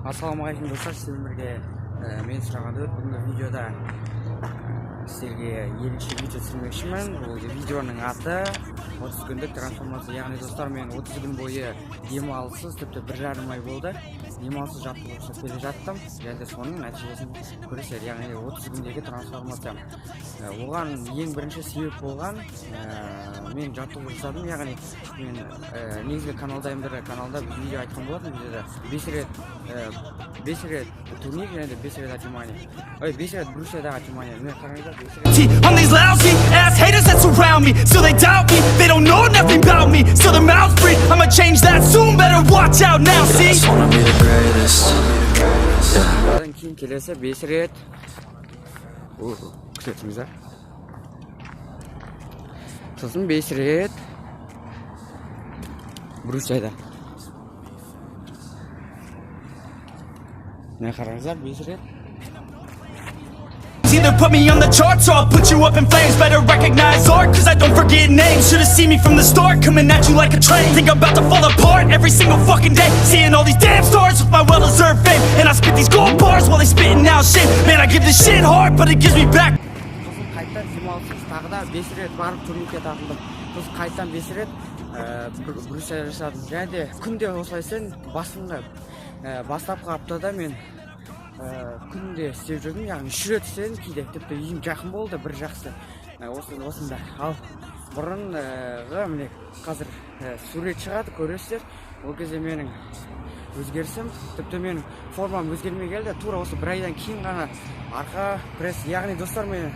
Ассалаумағалейкум достар, сіздермен бірге мен сұраған өрт бүгінгі видеода сіздерге ерекше видео түсірмекшімін. Бұл видеоның аты 30 күндік трансформация. Яғни достар, мен 30 күн бойы демалыссыз, тіпті 1,5 ай болды демалыссыз жаттығу жасап келе жаттым. Және соның нәтижесін көресіздер. Яғни 30 күндегі трансформация. Оған ең бірінші себеп болған мен жаттығу жасадым. Яғни мен негізгі каналдайымдар каналда видео айтқан болатын. Видеода 5 рет турник және 5 рет отжимание. 5 рет брусьядағы отжимание. Мен қараңыздар 5 рет. On these lousy ass haters that surround me, still they doubt me, they don't know nothing about me, still their mouths free, I'ma change that soon, better watch out now, see? I just wanna be the greatest, yeah. Одан кейін келесі 5 рет. Күтетіңіздер. Сосын 5 рет брусьяда. Міне қараңыздар 5 рет. Either put me on the charts or I'll put you up in flames. Better recognize art, cause I don't forget names. Should've seen me from the start, coming at you like a train. Think I'm about to fall apart every single fucking day. Seeing all these damn stars with my well-deserved fame. And I spit these gold bars while they spitting out shit. Man, I give this shit hard, but it gives me back. Сосын қайттан демалыссыз тағы да 5 рет барып турникке тартылдым. Сосын қайттан 5 рет брусья жасадым. Және де күнде осылайсын басында бастапқы аптада мен күнде істеп жүрдім. Яғни 3 рет істедім кейде. Тіпті үйім жақын болды, бір жақсы осында. Ал бұрынғы міне қазір сурет шығады, көресіздер. Ол кезде менің өзгерісім, тіпті менің формам өзгермей келді. Тура осы бір айдан кейін ғана арқа пресс. Яғни достар, мен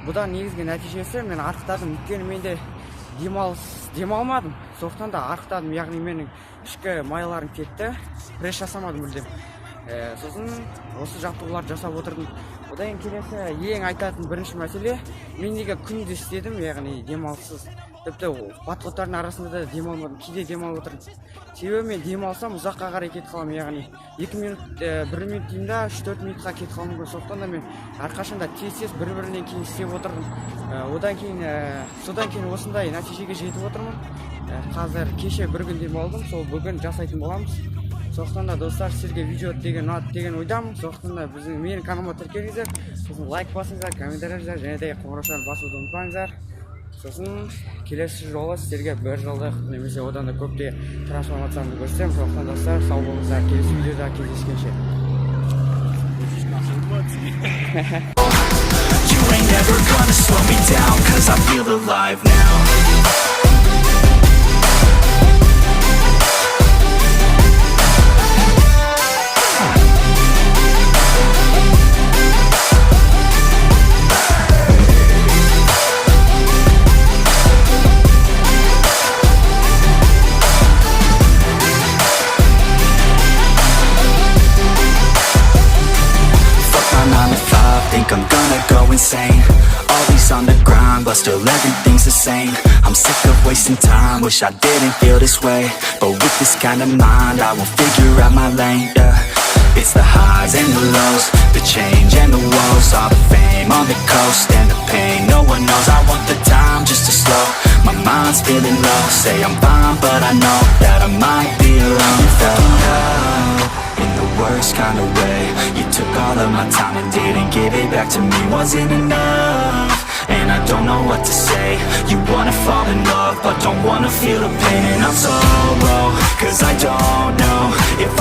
бұдан негізгі нәтижесі мен арықтадым. Өйткені менде демалмадым. Соқтан да арықтадым. Яғни менің ішкі майларым кетті. Пресс жасамадым мүлдем. Сосын осы жаттығуларды жасап отырдым. Одан келесі ең айтатын бірінші мәселе, мен неге күнде істедім, яғни демалыссыз. Тіпті подходтардың арасында да демалмадым, кейде демалып отырдым. Себебі мен демалсам ұзаққа қарай кетіп қаламын, яғни 2 минут, 1 минут деймін да 3-4 минутқа кетіп қаламын ғой. Сондықтан да мен әрқашанда тез бір-бірінен кейін істеп отырдым. Содан кейін осындай нәтижеге жетіп отырмын. Қазір кеше бір күн демалдым, сол бүгін жасайтын боламыз. Сондықтан да достар, сіздерге видео деген ұнады деген ойдамын. Сондықтан да менің каналыма тіркеліңіздер. Сосын лайк басыңыздар, комментарий жазыңыздар, және де қоңыраушаны басуды ұмытпаңыздар. Сосын келесі жолы сіздерге 1 жылдық немесе одан да көпте трансформациямды көрсетемін. Сондықтан достар, сау болыңыздар. Келесі видеода кездескенше. You ain't never gonna slow me down, cause I feel alive now. Think I'm gonna go insane. Always on the grind, but still everything's the same. I'm sick of wasting time, wish I didn't feel this way. But with this kind of mind, I will figure out my lane, yeah. It's the highs and the lows, the change and the woes. All the fame on the coast and the pain no one knows. I want the time just to slow, my mind's feeling low. Say I'm fine, but I know that I might be alone. You fucking up in the worst kind of way. You took all of my time and didn't give it back to me. Wasn't enough, and I don't know what to say. You wanna fall in love, but don't wanna feel the pain. And I'm so low, cause I don't know if